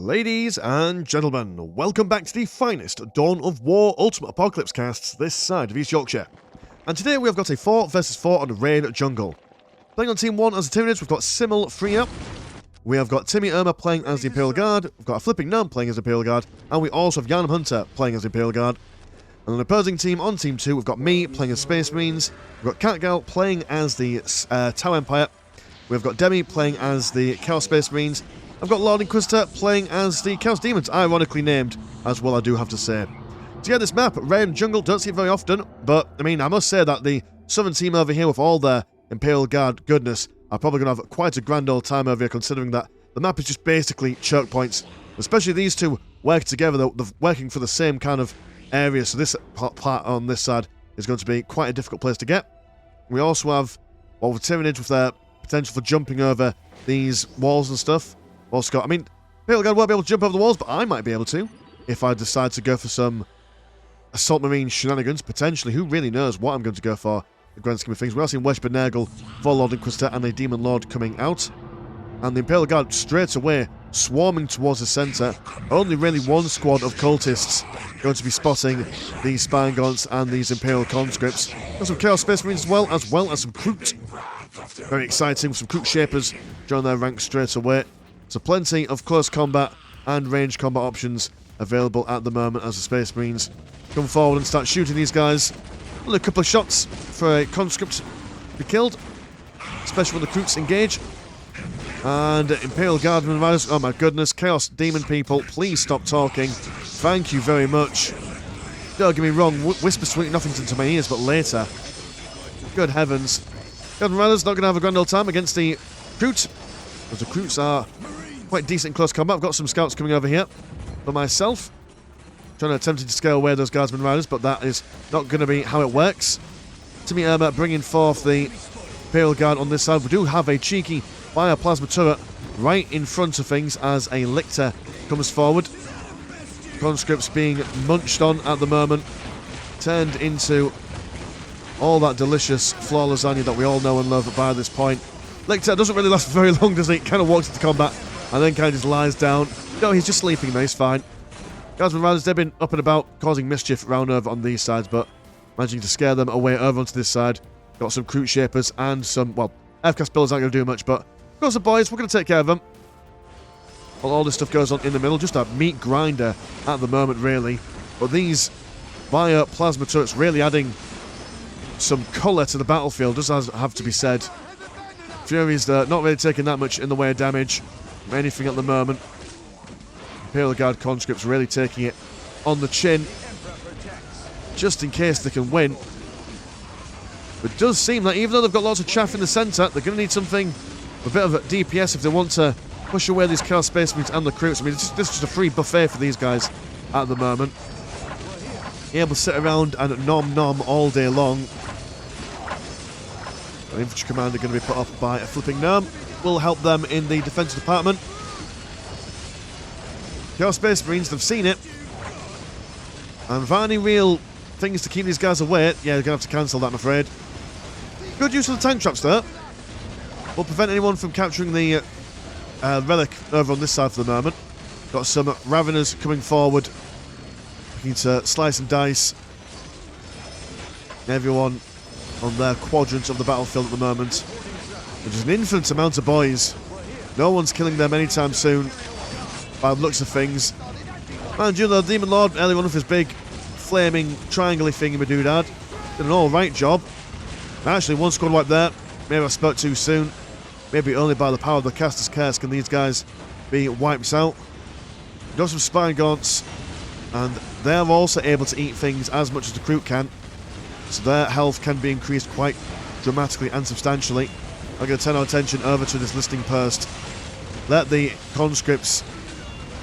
Ladies and gentlemen, welcome back to the finest Dawn of War Ultimate Apocalypse casts this side of East Yorkshire. And today we have got a 4 versus 4 on the Rain Jungle. Playing on Team 1 as the Tyranids, we've got Simmel Freya. We have got Timmy Irma playing as the Imperial Guard. We've got a Flipping Gnome playing as the Imperial Guard. And we also have Yarnum Hunter playing as the Imperial Guard. And on the opposing team on Team 2, we've got me playing as Space Marines. We've got Catgal playing as the Tau Empire. We've got Demi playing as the Chaos Space Marines. I've got Lord Inquisitor playing as the Chaos Demons, ironically named as well, I do have to say. To get this map, Rain Jungle, don't see it very often, but I mean, I must say that the Southern team over here with all their Imperial Guard goodness are probably going to have quite a grand old time over here, considering that the map is just basically choke points. Especially these two work together, they're working for the same kind of area, so this part on this side is going to be quite a difficult place to get. We also have, well, the Tyranids with their potential for jumping over these walls and stuff. Also got, I mean, Imperial Guard won't be able to jump over the walls, but I might be able to if I decide to go for some Assault Marine shenanigans, potentially. Who really knows what I'm going to go for, the grand scheme of things. We are seeing Worship Nergal for Lord Inquisitor and a Demon Lord coming out. And the Imperial Guard straight away swarming towards the centre. Only really one squad of cultists going to be spotting these Spine Gaunts and these Imperial Conscripts. Got some Chaos Space Marines as well as some Kroot. Very exciting, some Kroot Shapers join their ranks straight away. So plenty of close combat and range combat options available at the moment as the Space Marines come forward and start shooting these guys. Only a couple of shots for a conscript to be killed, especially when the Kroots engage. And Imperial Guardsmen Riders, oh my goodness, Chaos Demon people, please stop talking. Thank you very much. Don't get me wrong, whisper sweet nothing to my ears, but later. Good heavens. Guardsmen Riders not going to have a grand old time against the Kroot, because the Kroots are quite decent in close combat. I've got some scouts coming over here for myself. Trying to attempt to scale away those Guardsmen Riders, but that is not going to be how it works. Timmy Irma bringing forth the Imperial Guard on this side. We do have a cheeky Bioplasma turret right in front of things as a Lictor comes forward. Conscripts being munched on at the moment. Turned into all that delicious floor lasagna that we all know and love by this point. Lictor doesn't really last very long, does he? Kind of walks into combat and then kind of just lies down. No, he's just sleeping though, he's fine. Guardsmen Riders, they've been up and about, causing mischief round over on these sides, but managing to scare them away over onto this side. Got some Kroot Shapers and some, well, FCAS builds aren't going to do much, but of course the boys, we're going to take care of them. Well, all this stuff goes on in the middle, just a meat grinder at the moment, really. But these Bioplasma turrets really adding some colour to the battlefield, does have to be said. Fury's not really taking that much in the way of damage from anything at the moment. Imperial Guard conscripts really taking it on the chin, just in case they can win. But it does seem that even though they've got lots of chaff in the centre, they're going to need something, a bit of a DPS if they want to push away these Chaos Space Marines and the Kroots. I mean, this is just a free buffet for these guys at the moment. Able to sit around and nom all day long. An infantry commander going to be put off by a Flipping Gnome. Will help them in the defensive department. Chaos Space Marines, they've seen it. And without any real things to keep these guys away, yeah, they're going to have to cancel that, I'm afraid. Good use of the tank traps there. Will prevent anyone from capturing the relic over on this side for the moment. Got some Raveners coming forward, looking to slice and dice everyone on their quadrant of the battlefield at the moment. Which is an infinite amount of boys. No one's killing them anytime soon, by the looks of things. Mind you, the Demon Lord, early on with his big flaming triangle-y thingy-madoodad, did an alright job. Actually, one squad wipe there. Maybe I spoke too soon. Maybe only by the power of the Caster's Curse can these guys be wiped out. Got some Spine Gaunts, and they're also able to eat things as much as the Kroot can. So their health can be increased quite dramatically and substantially. I'm going to turn our attention over to this listing post. Let the conscripts,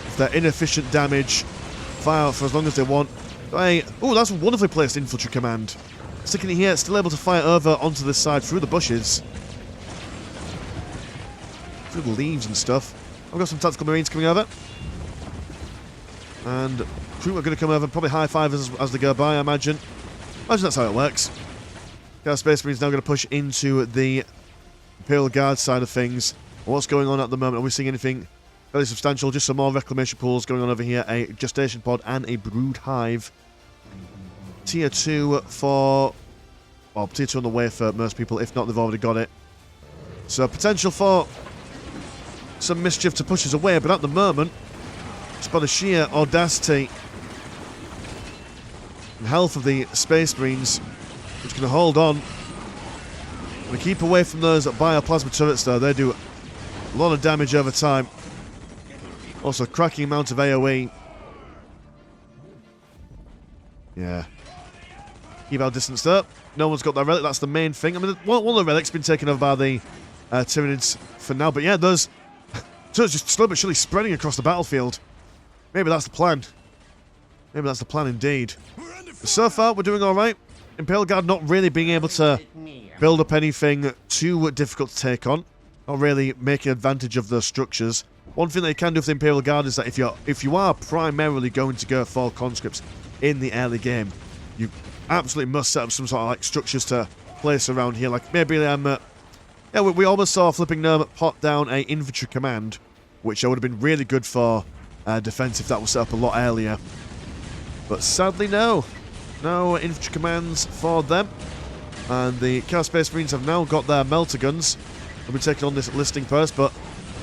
with their inefficient damage, fire for as long as they want. Oh, that's a wonderfully placed infantry command. Sticking it here, still able to fire over onto this side through the bushes. Through the leaves and stuff. I've got some tactical marines coming over. And Kroot are going to come over, probably high five as they go by, I imagine. Imagine that's how it works. Chaos Space Marines now going to push into the Imperial Guard side of things. What's going on at the moment? Are we seeing anything Fairly substantial. Just some more reclamation pools going on over here. A gestation pod and a brood hive. Tier 2 for... Well, tier 2 on the way for most people. If not, they've already got it. So potential for some mischief to push us away. But at the moment, just by the sheer audacity and health of the Space Marines, which can hold on. We keep away from those bioplasma turrets though. They do a lot of damage over time. Also, cracking amount of AoE. Yeah. Keep our distance there. No one's got that relic. That's the main thing. I mean, one of the relics has been taken over by the Tyranids for now. But yeah, those turrets just slowly but surely spreading across the battlefield. Maybe that's the plan. Maybe that's the plan indeed. So far, we're doing alright. Imperial Guard not really being able to build up anything too difficult to take on. Not really making advantage of those structures. One thing that you can do with the Imperial Guard is that if you are primarily going to go for conscripts in the early game, you absolutely must set up some sort of like structures to place around here. Like maybe yeah, we almost saw Flipping Gnome pot down a infantry command, which would have been really good for defense if that was set up a lot earlier. But sadly, no. No infantry commands for them. And the Chaos Space Marines have now got their melter guns. They'll be taking on this listing first, but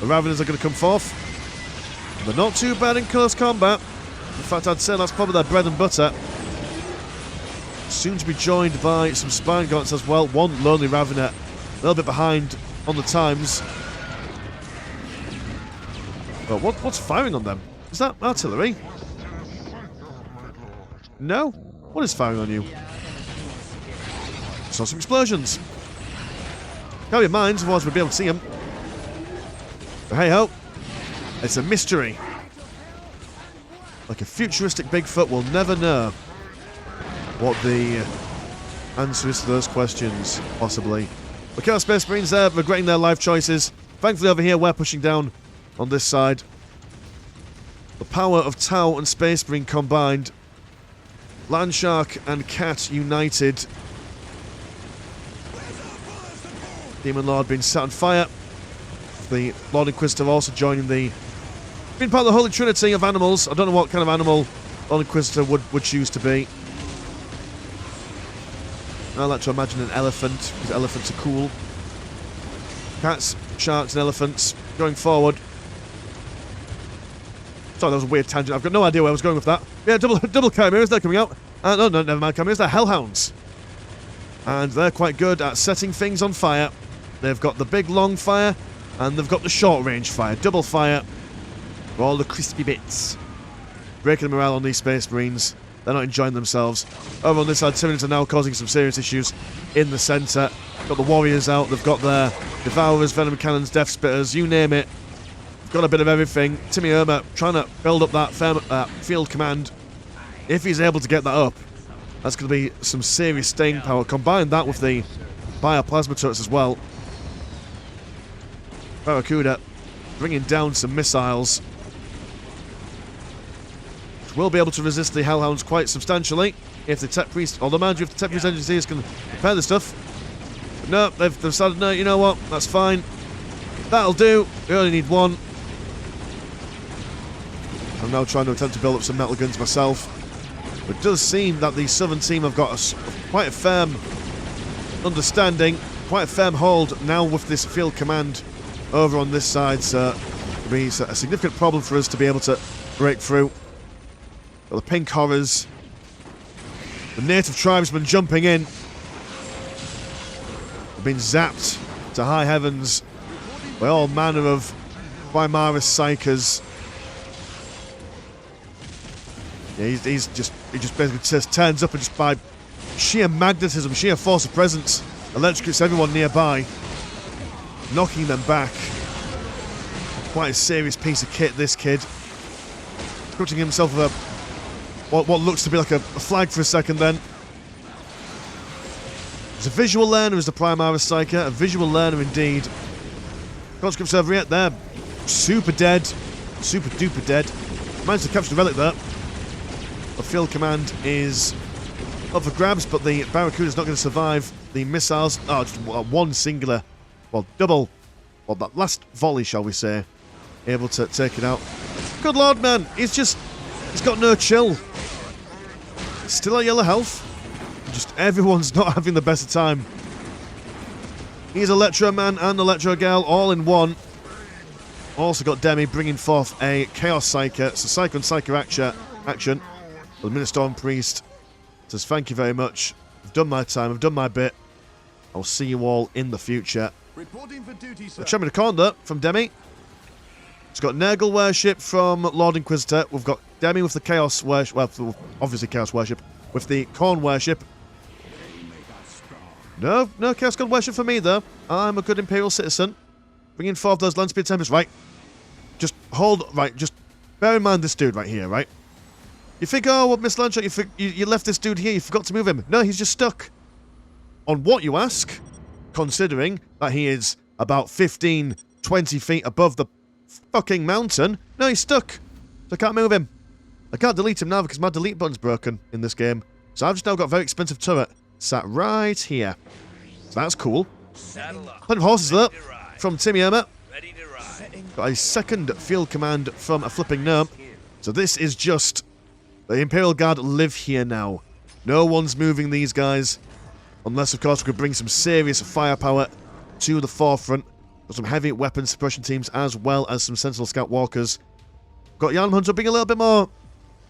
the Raveners are going to come forth. They're not too bad in close combat. In fact, I'd say that's probably their bread and butter. Soon to be joined by some Spine Gaunts as well. One Lonely Ravener, a little bit behind on the times. But what's firing on them? Is that artillery? No? What is firing on you? Saw some explosions. Can't be mines, otherwise we'll be able to see them. But hey ho, it's a mystery. Like a futuristic Bigfoot, we'll never know what the answer is to those questions, possibly. The Chaos Space Marines there, regretting their life choices. Thankfully over here, we're pushing down on this side. The power of Tau and Space Marine combined. Landshark and Cat united. Demon Lord being set on fire. The Lord Inquisitor also joining the... being part of the Holy Trinity of animals. I don't know what kind of animal Lord Inquisitor would choose to be. I like to imagine an elephant, because elephants are cool. Cats, sharks and elephants going forward. Sorry, that was a weird tangent. I've got no idea where I was going with that. Yeah, double chimeras, they're coming out. No, never mind chimeras, they're hellhounds. And they're quite good at setting things on fire. They've got the big long fire, and they've got the short range fire. Double fire for all the crispy bits. Breaking the morale on these Space Marines. They're not enjoying themselves. Over on this side, Tyranids are now causing some serious issues in the centre. Got the Warriors out, they've got their Devourers, Venom Cannons, Death Spitters, you name it. They've got a bit of everything. Timmy Irma trying to build up that field command. If he's able to get that up, that's going to be some serious staying power. Combine that with the bioplasma turrets as well. Barracuda bringing down some missiles. Will be able to resist the Hellhounds quite substantially if the Tech Priest, although mind you, if the Tech Priest agencies can repair this stuff. But no, they've decided, no, you know what, that's fine. That'll do. We only need one. I'm now trying to attempt to build up some metal guns myself. But it does seem that the Southern team have got quite a firm understanding, quite a firm hold now with this field command over on this side. So it'll be a significant problem for us to be able to break through. Got the pink horrors. The native tribesmen jumping in. They've been zapped to high heavens by all manner of Primaris Psychers. Yeah, he just basically just turns up and just by sheer magnetism, sheer force of presence, electrocutes everyone nearby, knocking them back. Quite a serious piece of kit, this kid. Putting himself with what looks to be like a flag for a second then. He's a visual learner as the Primaris Psyker, a visual learner indeed. Conscripts over here, they're super dead, super duper dead. Managed to capture the relic there. The field command is up for grabs, but the Barracuda's not going to survive the missiles. Oh, just one singular, well, double, well, that last volley, shall we say, able to take it out. Good lord, man. He's got no chill. Still at yellow health. Just everyone's not having the best of time. He's Electro Man and Electro Girl all in one. Also got Demi bringing forth a Chaos Psyker. So Psycho and Psyker action. The Ministorm Priest says, thank you very much. I've done my time. I've done my bit. I'll see you all in the future. Reporting for duty, sir. Champion of Corn from Demi. It's got Nurgle Worship from Lord Inquisitor. We've got Demi with the Chaos Worship. Well, obviously Chaos Worship. With the Corn Worship. No Chaos God Worship for me, though. I'm a good Imperial citizen. Bringing forth those Landspeed Tempests. Right. Just bear in mind this dude right here, right? You think, oh, what, Miss Landshot, you left this dude here, you forgot to move him. No, he's just stuck. On what, you ask? Considering that he is about 15, 20 feet above the fucking mountain. No, he's stuck. So I can't move him. I can't delete him now because my delete button's broken in this game. So I've just now got a very expensive turret sat right here. So that's cool. Plenty of horses there from Timmy Irma. Got a second field command from a flipping gnome. So this is just... The Imperial Guard live here now. No one's moving these guys. Unless, of course, we could bring some serious firepower to the forefront. Got some heavy weapon suppression teams as well as some Sentinel Scout Walkers. Got Yarn Hunter being a little bit more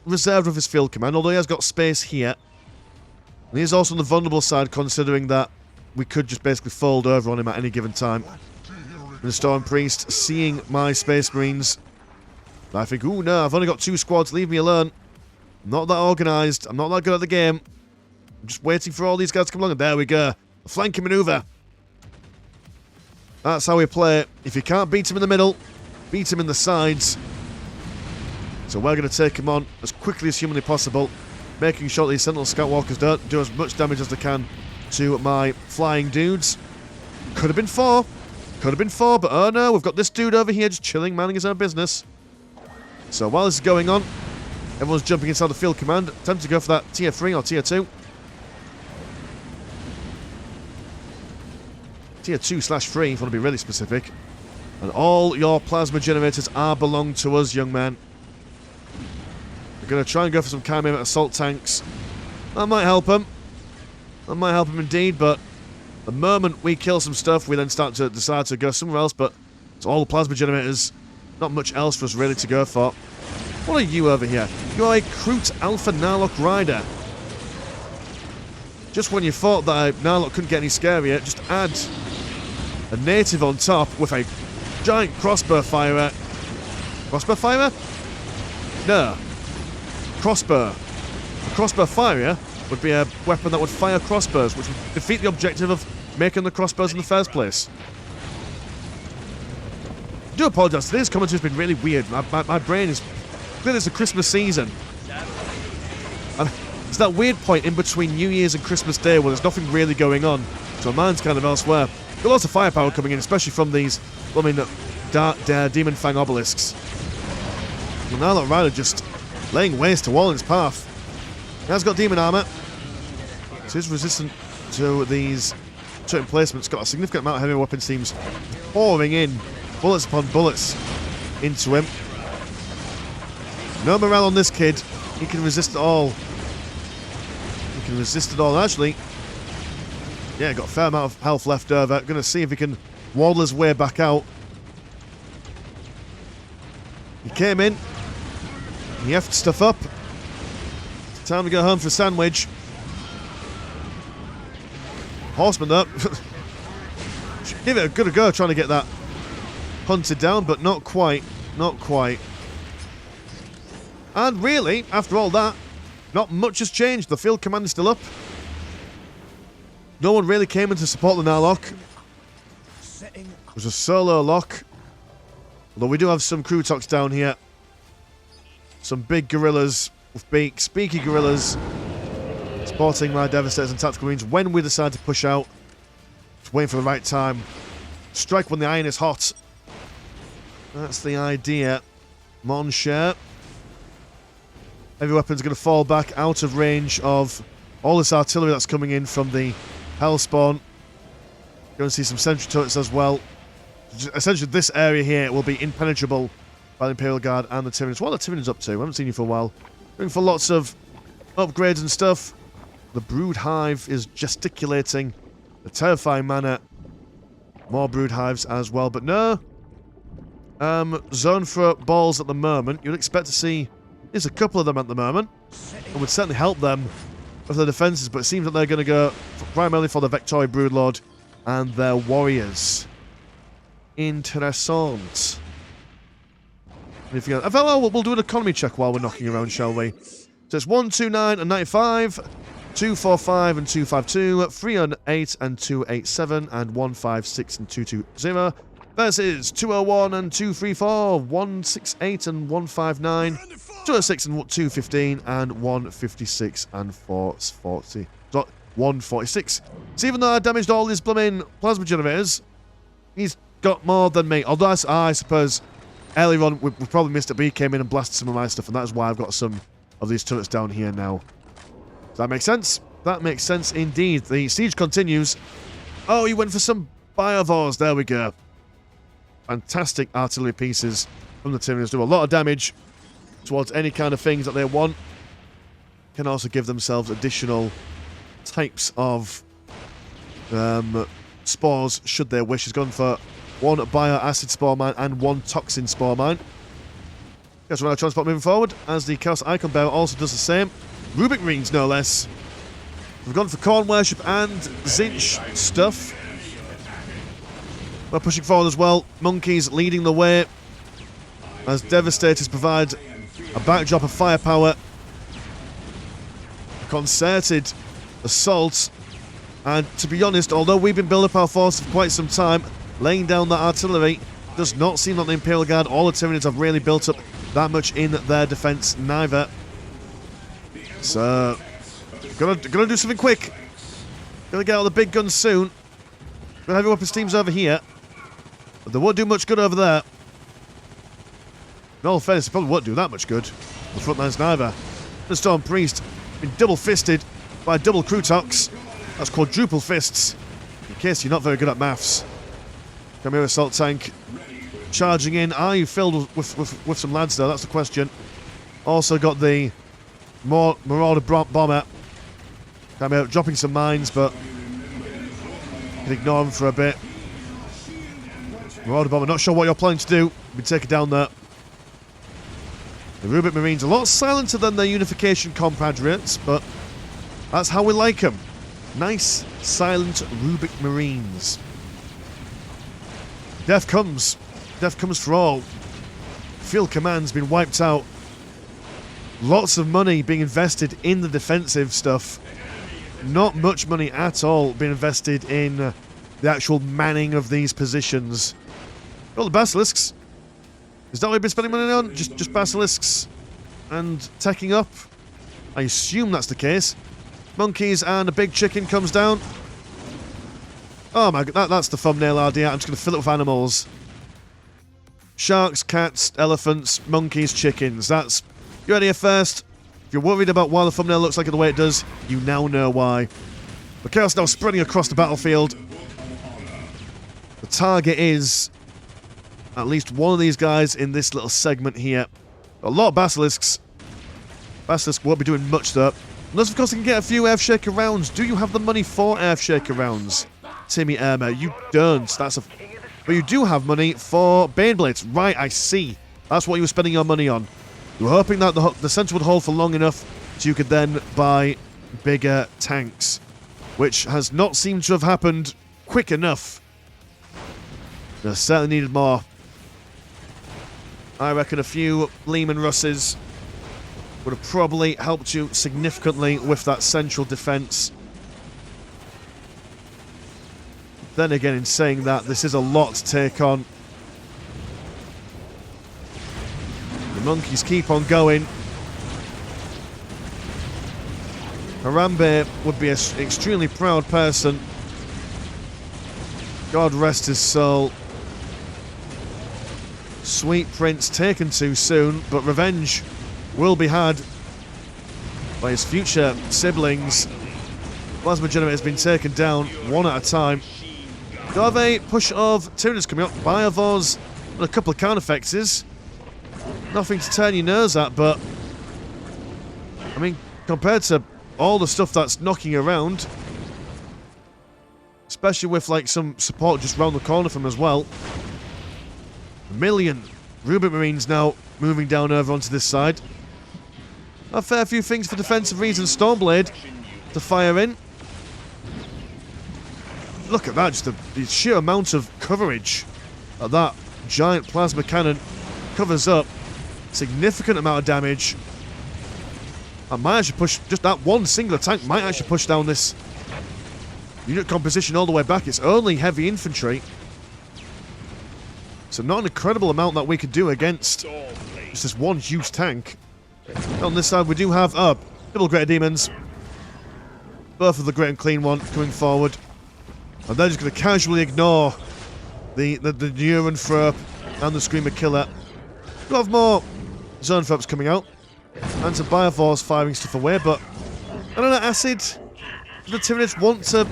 reserved with his field command, although he has got space here. And he's also on the vulnerable side, considering that we could just basically fold over on him at any given time. And the Storm Priest seeing my Space Marines. I think, ooh, no, I've only got 2 squads, leave me alone. I'm not that organised. I'm not that good at the game. I'm just waiting for all these guys to come along. And there we go. A flanking manoeuvre. That's how we play it. If you can't beat him in the middle, beat him in the sides. So we're going to take him on as quickly as humanly possible. Making sure that these Sentinel Scout Walkers don't do as much damage as they can to my flying dudes. Could have been 4. Could have been 4, but oh no, we've got this dude over here just chilling, minding his own business. So while this is going on, everyone's jumping inside the field command. Time to go for that tier 3 or tier 2. Tier 2/3, if you want to be really specific. And all your plasma generators are belong to us, young man. We're going to try and go for some Chimera assault tanks. That might help him. That might help him indeed, but the moment we kill some stuff, we then start to decide to go somewhere else, but it's all the plasma generators. Not much else for us really to go for. What are you over here? You are a Kroot Alpha Narlock Rider. Just when you thought that Narlock couldn't get any scarier, just add a native on top with a giant crossbow firer. Crossbow firer? No. Crossbow. A crossbow firer would be a weapon that would fire crossbows, which would defeat the objective of making the crossbows in the first place. I do apologise, today's commentary has been really weird. My brain is... Clearly it's the Christmas season. And it's that weird point in between New Year's and Christmas Day where there's nothing really going on. So my mind's kind of elsewhere. Got lots of firepower coming in, especially from these, I mean, Dark Demon Fang obelisks. And now that Rider just laying waste to all in his path. He has got demon armour. So he's resistant to these certain placements. Got a significant amount of heavy weapon teams pouring in, bullets upon bullets, into him. No morale on this kid. He can resist it all. He can resist it all. Actually, yeah, got a fair amount of health left over. Going to see if he can waddle his way back out. He came in. He effed stuff up. Time to go home for a sandwich. Horseman though. Give it a good go trying to get that hunted down, but not quite. Not quite. And really, after all that, not much has changed. The field command is still up. No one really came in to support the Narlock. It was a solo lock. Although we do have some Krutoks down here. Some big gorillas with beaks, beaky gorillas, supporting my Devastators and Tactical Marines when we decide to push out. Just waiting for the right time. Strike when the iron is hot. That's the idea. Mon cher. Heavy weapons are going to fall back out of range of all this artillery that's coming in from the Hellspawn. Going to see some sentry turrets as well. essentially this area here will be impenetrable by the Imperial Guard and the Tyranids. What are the Tyranids up to? I haven't seen you for a while. Looking for lots of upgrades and stuff. The Brood Hive is gesticulating a terrifying manner. More Brood Hives as well, but no. Zone for balls at the moment. You'd expect to see there's a couple of them at the moment. It would certainly help them with their defenses, but it seems that they're going to go primarily for the Vectori Broodlord and their warriors. Interessant. If you we'll do an economy check while we're knocking around, shall we? So it's 129 and 95, 245 and 252, 308 and 287, and 156 and 220. Versus 201 and 234, 168 and 159, 206 and 215, and 156 and 440. 146. So even though I damaged all his blooming plasma generators, he's got more than me. Although I suppose earlier on we probably missed it, but he came in and blasted some of my stuff, and that is why I've got some of these turrets down here now. Does that make sense? That makes sense indeed. The siege continues. Oh, he went for some biovores. There we go. Fantastic artillery pieces from the Tyranids. Do a lot of damage towards any kind of things that they want. Can also give themselves additional types of spores should they wish. He's gone for one bioacid spore mine and one toxin spore mine. Guess we're transport moving forward as the Chaos Icon Bearer also does the same. Rubik Marines, no less. We've gone for Corn Worship and Zinch stuff. We're pushing forward as well. Monkeys leading the way as Devastators provide a backdrop of firepower. A concerted assault. And to be honest, although we've been building up our force for quite some time, laying down that artillery does not seem like the Imperial Guard or the Tyranids have really built up that much in their defense neither. So, gonna do something quick. Gonna get all the big guns soon. Got heavy weapons teams over here. But they won't do much good over there. In all fairness, they probably won't do that much good. The front lines neither. The Storm Priest been double-fisted by double Crutox. That's quadruple fists. In case you're not very good at maths. Come here, assault tank. Charging in. Are you filled with some lads though? That's the question. Also got the Marauder Bomber. Come here, dropping some mines, but can ignore them for a bit. Marauder Bomber, not sure what you're planning to do. We take it down there. The Rubik Marines, a lot silenter than their unification compatriots, but that's how we like them. Nice, silent Rubik Marines. Death comes. Death comes for all. Field command's been wiped out. Lots of money being invested in the defensive stuff. Not much money at all being invested in the actual manning of these positions. All the basilisks. Is that what you've been spending money on? Just basilisks and teching up? I assume that's the case. Monkeys and a big chicken comes down. Oh my god, that's the thumbnail idea. I'm just going to fill it with animals. Sharks, cats, elephants, monkeys, chickens. That's... You ready here first? If you're worried about why the thumbnail looks like it the way it does, you now know why. The chaos now spreading across the battlefield. The target is at least one of these guys in this little segment here. A lot of basilisks. Basilisk won't be doing much though. Unless of course they can get a few Earthshaker rounds. Do you have the money for Earthshaker rounds? Timmy Ermer, you don't. That's a... But you do have money for Baneblades. Right, I see. That's what you were spending your money on. You were hoping that the centre would hold for long enough so you could then buy bigger tanks. Which has not seemed to have happened quick enough. They certainly needed more. I reckon a few Lehman Russes would have probably helped you significantly with that central defence. Then again, in saying that, this is a lot to take on. The monkeys keep on going. Harambe would be an extremely proud person. God rest his soul. Sweet Prince taken too soon, but revenge will be had by his future siblings. Plasma generator has been taken down one at a time. Do have a push of Tyranids coming up. Biovars and a couple of counter effects. Nothing to turn your nose at, but I mean, compared to all the stuff that's knocking around, especially with like some support just round the corner from as well. A million Rubik Marines now moving down over onto this side. A fair few things for defensive reasons. Stormblade to fire in. Look at that, just the sheer amount of coverage that giant plasma cannon covers up. Significant amount of damage. I might actually push, just that one singular tank might actually push down this unit composition all the way back. It's only heavy infantry. So not an incredible amount that we could do against just this one huge tank. On this side we do have, double Greater Demons. Both of the Great and Clean one coming forward. And they're just going to casually ignore the Neuron Thrope and the Screamer Killer. We'll have more Zone Thropes coming out. And some Biovars firing stuff away, but I don't know, Acid, do the Tyranids want to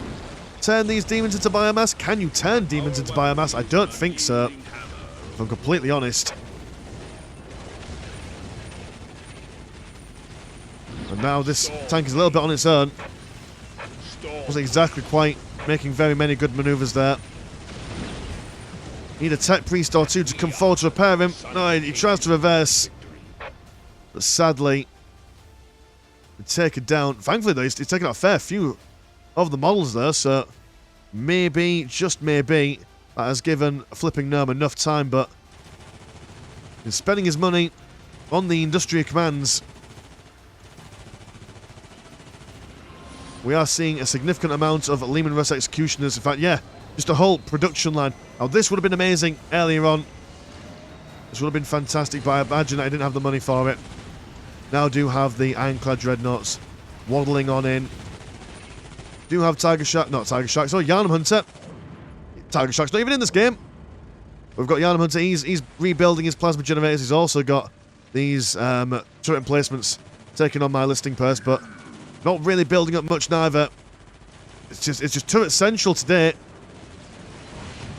turn these demons into biomass? Can you turn demons into biomass? I don't think so, if I'm completely honest. And now this tank is a little bit on its own. Wasn't exactly quite making very many good maneuvers there. Need a Tech Priest or two to come forward to repair him. No, he tries to reverse. But sadly, take it down. Thankfully, though, he's taken out a fair few of the models there, so maybe, just maybe, that has given Flipping Gnome enough time, but he's spending his money on the Industrial Commands. We are seeing a significant amount of Lehman Russ Executioners. In fact, yeah, just a whole production line. Now, this would have been amazing earlier on. This would have been fantastic, but I imagine I didn't have the money for it. Now do have the Ironclad Dreadnoughts waddling on in. Do have Tiger Shark, not Tiger Shark, sorry, Yharnam Hunter. Tiger Shark's not even in this game. We've got Yharnam Hunter, he's rebuilding his plasma generators. He's also got these turret emplacements taken on my listing purse, but not really building up much neither. It's just turret central today.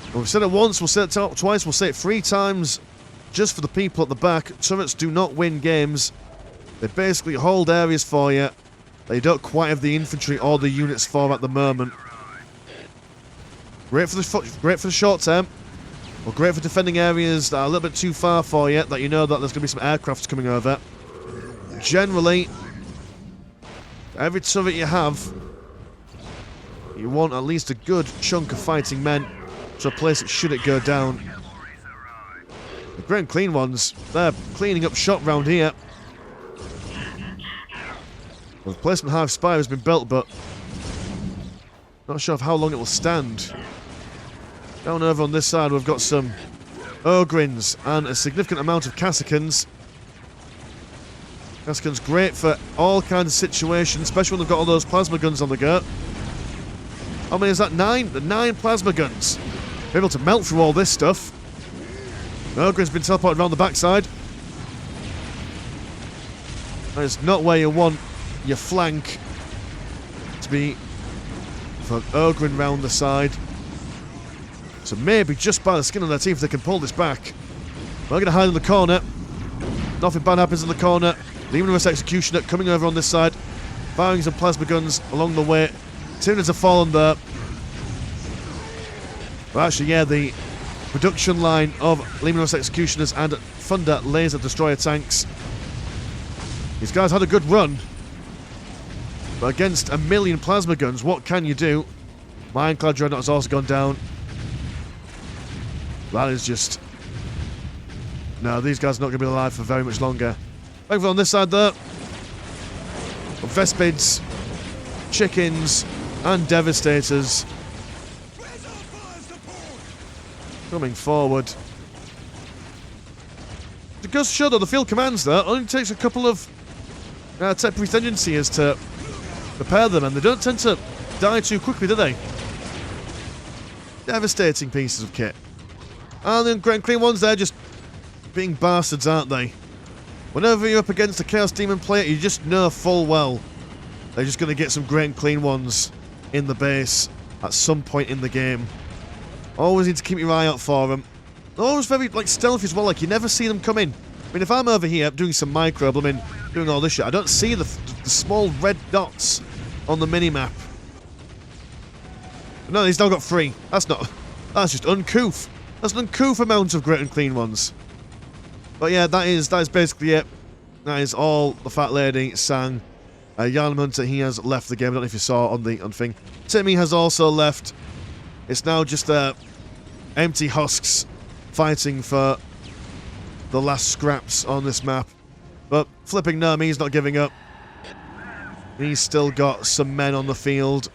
And we've said it once, we'll say it twice, we'll say it 3 times. Just for the people at the back, turrets do not win games. They basically hold areas for you that you don't quite have the infantry or the units for at the moment. Great for the short term, or great for defending areas that are a little bit too far for you, that you know that there's going to be some aircrafts coming over. Generally, every turret you have, you want at least a good chunk of fighting men to replace it should it go down. The Great and Clean ones, they're cleaning up shop round here. The replacement Hive Spire has been built, but not sure of how long it will stand. Down over on this side, we've got some Ogrins and a significant amount of Cassicans. Cassicans great for all kinds of situations, especially when they've got all those plasma guns on the go. How many is that? 9? The 9 plasma guns. Be able to melt through all this stuff. Ogrin's been teleported around the backside. That is not where you want your flank to be for Ogrin round the side. So maybe just by the skin of their teeth they can pull this back. We're going to hide in the corner. Nothing bad happens in the corner. The Lehman Russ Executioner coming over on this side. Firing some plasma guns along the way. Tyranids have fallen there. But actually, yeah, the production line of Lehman Russ Executioners and Thunder Laser Destroyer tanks. These guys had a good run. But against 1 million plasma guns, what can you do? My Ironclad Dreadnought has also gone down. That is just... No, these guys are not going to be alive for very much longer. Over on this side there. Vespids, Chickens, and Devastators. Coming forward. It goes to show that the field commands there only takes a couple of Tech Priest Engineers to repair them, and they don't tend to die too quickly, do they? Devastating pieces of kit. And the Great and Clean ones, they're just being bastards, aren't they? Whenever you're up against a Chaos Demon player, you just know full well they're just going to get some Great and Clean ones in the base at some point in the game. Always need to keep your eye out for them. Always very, like, stealthy as well. Like, you never see them come in. I mean, if I'm over here doing some micro, I mean, doing all this shit, I don't see the small red dots on the mini-map. No, he's now got 3. That's just uncouth. That's an uncouth amount of great and clean ones. But yeah, that is basically it. That is all the fat lady sang. Yarnum Hunter, he has left the game. I don't know if you saw on the thing. Timmy has also left. It's now just empty husks fighting for the last scraps on this map. But flipping no, he's not giving up. He's still got some men on the field.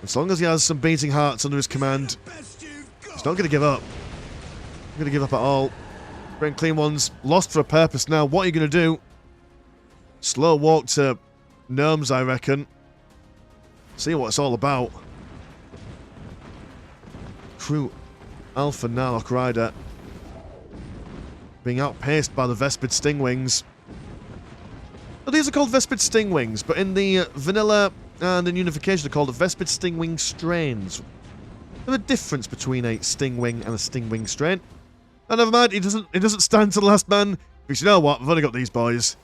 As long as he has some beating hearts under his command, he's not going to give up. Not going to give up at all. Great and clean ones lost for a purpose now. What are you going to do? Slow walk to Gnomes, I reckon. See what it's all about. Crew Alpha Narlock Rider being outpaced by the Vespid Stingwings. Well, these are called Vespid Stingwings, but in the vanilla and in Unification they're called the Vespid Stingwing strains. There's a difference between a Stingwing and a Stingwing strain. And never mind, he doesn't stand to the last man, because you know what, I've only got these boys.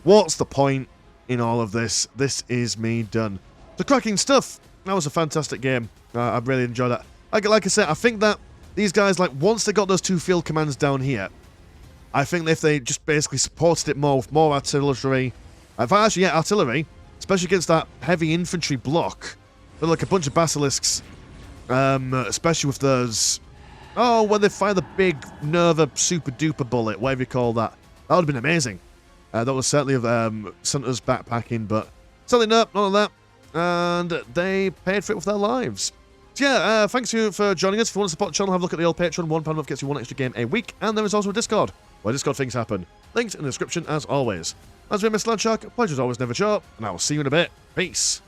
What's the point in all of this? This is me done. The cracking stuff. That was a fantastic game. I really enjoyed that. Like I said, I think that these guys, like, once they got those 2 field commands down here, I think that if they just basically supported it more with more artillery, in fact, actually, yeah, artillery, especially against that heavy infantry block, with like a bunch of basilisks, especially with those, oh, when they fire the big Nerva super duper bullet, whatever you call that, that would have been amazing. That was certainly sent us backpacking, but certainly no, none of that, and they paid for it with their lives. So yeah, thanks for joining us. If you want to support the channel, have a look at the old Patreon. £1 a month gets you 1 extra game a week, and there is also a Discord, where Discord things happen. Links in the description as always. As we Mr. Landshark, pleasure as always never short, and I will see you in a bit. Peace.